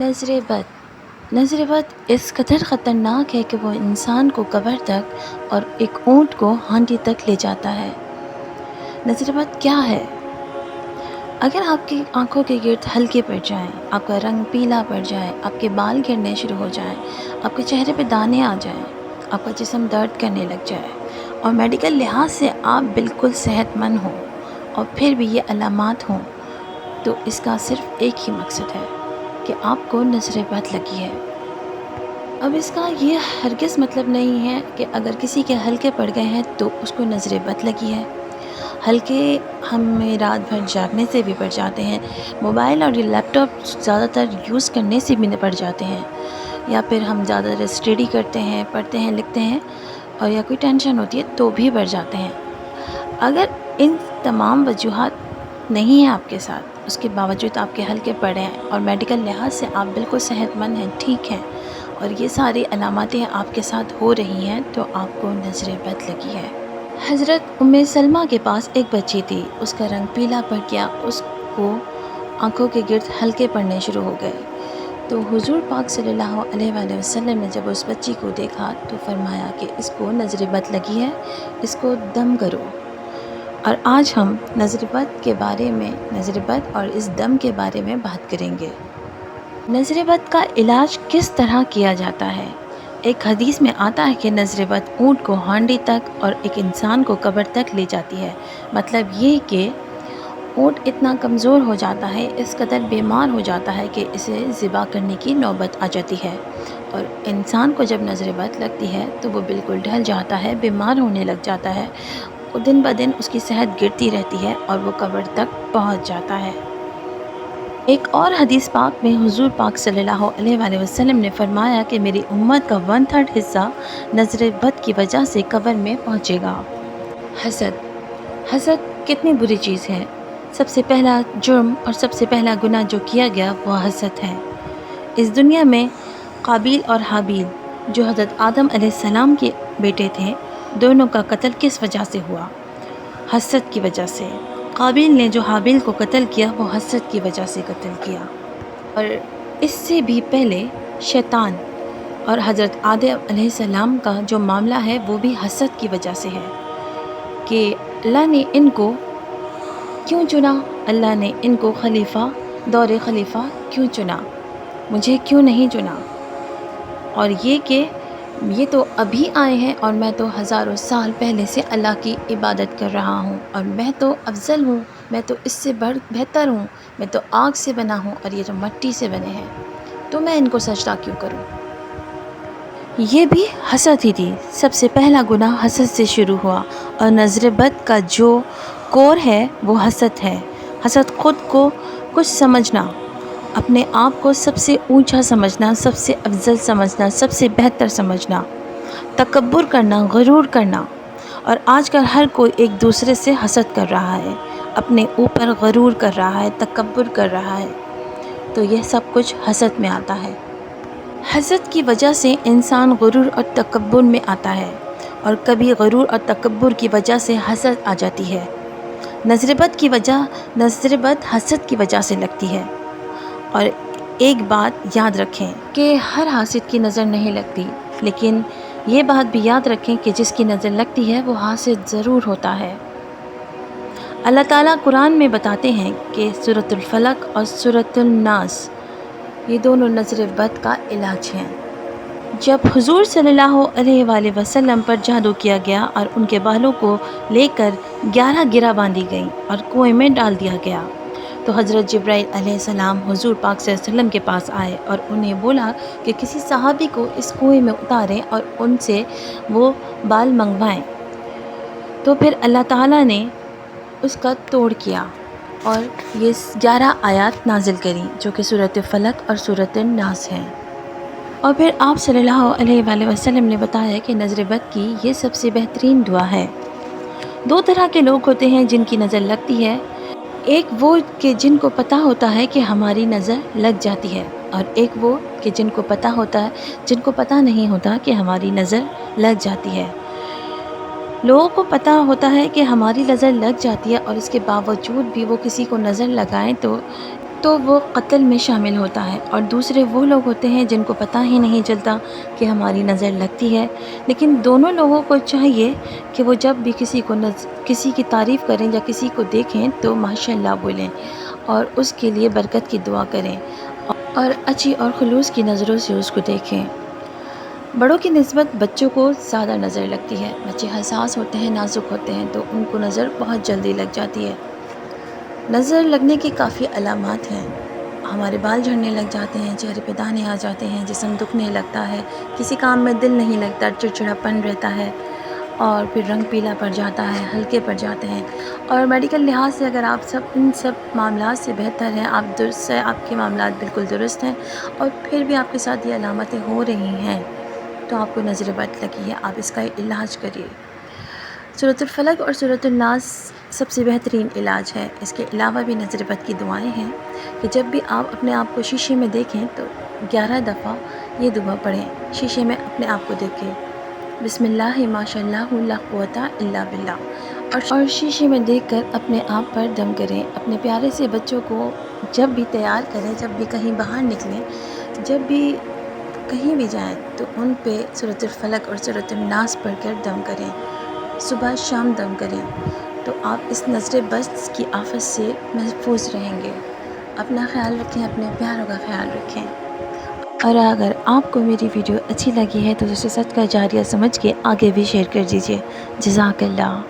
नज़र बद नज़र बद इस कदर ख़तरनाक है कि वो इंसान को कब्र तक और एक ऊँट को हांडी तक ले जाता है। नज़र बद क्या है? अगर आपकी आंखों के गिर्द हल्के पड़ जाएं, आपका रंग पीला पड़ जाए, आपके बाल गिरने शुरू हो जाएं, आपके चेहरे पे दाने आ जाएं, आपका जिस्म दर्द करने लग जाए और मेडिकल लिहाज से आप बिल्कुल सेहतमंद हों और फिर भी ये अलामात हों, तो इसका सिर्फ़ एक ही मकसद है कि आपको नज़र बद लगी है। अब इसका ये हरगिज़ मतलब नहीं है कि अगर किसी के हल्के पड़ गए हैं तो उसको नज़र बद लगी है। हल्के हमें रात भर जागने से भी पड़ जाते हैं, मोबाइल और लैपटॉप ज़्यादातर यूज़ करने से भी पड़ जाते हैं, या फिर हम ज़्यादातर स्टडी करते हैं, पढ़ते हैं, लिखते हैं और या कोई टेंशन होती है तो भी बढ़ जाते हैं। अगर इन तमाम वजूहात नहीं है आपके साथ, उसके बावजूद आपके हल्के पड़े हैं और मेडिकल लिहाज से आप बिल्कुल सेहतमंद हैं, ठीक हैं, और ये सारी अलामतें आपके साथ हो रही हैं, तो आपको नज़र बद लगी है। हज़रत उम्मे सलमा के पास एक बच्ची थी, उसका रंग पीला पड़ गया, उसको आंखों के गिर्द हल्के पड़ने शुरू हो गए। तो हुजूर पाक सल्लल्लाहु अलैहि वसल्लम ने जब उस बच्ची को देखा तो फरमाया कि इसको नज़र बद लगी है, इसको दम करो। और आज हम नज़र बद के बारे में, नज़र बद और इस दम के बारे में बात करेंगे। नज़र बद का इलाज किस तरह किया जाता है? एक हदीस में आता है कि नज़र बद ऊँट को हांडी तक और एक इंसान को कब्र तक ले जाती है। मतलब ये कि ऊँट इतना कमज़ोर हो जाता है, इस कदर बीमार हो जाता है कि इसे ज़िबा करने की नौबत आ जाती है, और इंसान को जब नज़र बद लगती है तो वो बिल्कुल ढल जाता है, बीमार होने लग जाता है, दिन ब दिन उसकी सेहत गिरती रहती है और वो कब्र तक पहुँच जाता है। एक और हदीस पाक में हुजूर पाक सल्लल्लाहु अलैहि वसल्लम ने फरमाया कि मेरी उम्मत का 1/3 हिस्सा नज़र बद की वजह से कब्र में पहुँचेगा। हसद हसद कितनी बुरी चीज़ है। सबसे पहला जुर्म और सबसे पहला गुनाह जो किया गया वो हसद है। इस दुनिया में काबिल और हाबिल जो हज़रत आदम अलैहिस्सलाम के बेटे थे, दोनों का कत्ल किस वजह से हुआ? हसद की वजह से। काबिल ने जो हाबिल को कत्ल किया वो हसद की वजह से कत्ल किया। और इससे भी पहले शैतान और हज़रत आदम अलैहिस्सलाम का जो मामला है वो भी हसद की वजह से है कि अल्लाह ने इनको क्यों चुना, अल्लाह ने इनको दौरे खलीफा क्यों चुना, मुझे क्यों नहीं चुना। और ये कि ये तो अभी आए हैं और मैं तो हज़ारों साल पहले से अल्लाह की इबादत कर रहा हूँ और मैं तो अफजल हूँ, मैं तो इससे बेहतर हूँ, मैं तो आग से बना हूँ और ये तो मिट्टी से बने हैं, तो मैं इनको सजदा क्यों करूँ। ये भी हसद ही थी। सबसे पहला गुनाह हसद से शुरू हुआ और नज़र बद का जो कोर है वो हसद है। हसद ख़ुद को कुछ समझना, अपने आप को सबसे ऊंचा समझना, सबसे अफजल समझना, सबसे बेहतर समझना, तकब्बुर करना, गरूर करना। और आजकल हर कोई एक दूसरे से हसद कर रहा है, अपने ऊपर गरूर कर रहा है, तकब्बुर कर रहा है, तो यह सब कुछ हसद में आता है। हसद की वजह से इंसान गरूर और तकब्बुर में आता है, और कभी गरूर और तकब्बुर की वजह से हसद आ जाती है। नज़र बद हसद की वजह से लगती है। और एक बात याद रखें कि हर हासिद की नज़र नहीं लगती, लेकिन ये बात भी याद रखें कि जिसकी नज़र लगती है वो हासिद ज़रूर होता है। अल्लाह ताला कुरान में बताते हैं कि सूरतुल फलक और सूरतुल नास ये दोनों नज़र बद का इलाज हैं। जब हुजूर सल्लल्लाहु अलैहि वसल्लम पर जादू किया गया और उनके बालों को लेकर 11 गिरा बांधी गई और कुएं में डाल दिया गया, तो हज़रत जिब्राइल अलैहिस्सलाम हुजूर पाक सल्लल्लाहु अलैहि वसल्लम के पास आए और उन्हें बोला कि किसी सहाबी को इस कुएं में उतारें और उनसे वो बाल मंगवाएं। तो फिर अल्लाह ताला ने उसका तोड़ किया और ये 11 आयत नाजिल करी जो कि सूरत फलक और सूरत नास हैं। और फिर आप सल्लल्लाहु अलैहि वसल्लम ने बताया कि नज़र बद की ये सबसे बेहतरीन दुआ है। 2 तरह के लोग होते हैं जिनकी नज़र लगती है, एक वो कि जिनको पता होता है कि हमारी नज़र लग जाती है, और एक वो कि जिनको पता नहीं होता कि हमारी नज़र लग जाती है। लोगों को पता होता है कि हमारी नज़र लग जाती है और इसके बावजूद भी वो किसी को नज़र लगाएं तो تو وہ قتل میں شامل ہوتا ہے، اور دوسرے وہ لوگ ہوتے ہیں جن کو پتہ ہی نہیں چلتا کہ ہماری نظر لگتی ہے، لیکن دونوں لوگوں کو چاہیے کہ وہ جب بھی کسی کی تعریف کریں یا کسی کو دیکھیں تو ماشاء اللہ بولیں اور اس کے لیے برکت کی دعا کریں اور اچھی اور خلوص کی نظروں سے اس کو دیکھیں۔ بڑوں کی نسبت بچوں کو زیادہ نظر لگتی ہے، بچے حساس ہوتے ہیں، نازک ہوتے ہیں، تو ان کو نظر بہت جلدی لگ جاتی ہے۔ نظر لگنے کی کافی علامات ہیں، ہمارے بال جھڑنے لگ جاتے ہیں، چہرے پہ دانے آ جاتے ہیں، جسم دکھنے لگتا ہے، کسی کام میں دل نہیں لگتا، چڑچڑاپن رہتا ہے، اور پھر رنگ پیلا پڑ جاتا ہے، ہلکے پڑ جاتے ہیں۔ اور میڈیکل لحاظ سے اگر آپ ان سب معاملات سے بہتر ہیں، آپ کے معاملات بالکل درست ہیں، اور پھر بھی آپ کے ساتھ یہ علامتیں ہو رہی ہیں، تو آپ کو نظر بد لگی ہے، آپ اس کا علاج کریے۔ سورۃ الفلق اور سورۃ الناس سب سے بہترین علاج ہے۔ اس کے علاوہ بھی نظر بد کی دعائیں ہیں کہ جب بھی آپ اپنے آپ کو شیشے میں دیکھیں تو 11 دفعہ یہ دعا پڑھیں، شیشے میں اپنے آپ کو دیکھیں، بسم اللہ ماشاء اللہ لا قوت الا باللہ، اور شیشے میں دیکھ کر اپنے آپ پر دم کریں۔ اپنے پیارے سے بچوں کو جب بھی تیار کریں، جب بھی کہیں باہر نکلیں، جب بھی کہیں بھی جائیں، تو ان پہ سورۃ الفلق اور سورۃ الناس پڑھ کر دم کریں، صبح شام دم کریں، تو آپ اس نظر بد کی آفت سے محفوظ رہیں گے۔ اپنا خیال رکھیں، اپنے پیاروں کا خیال رکھیں، اور اگر آپ کو میری ویڈیو اچھی لگی ہے تو اسے صدقہ جاریہ سمجھ کے آگے بھی شیئر کر دیجیے۔ جزاک اللہ۔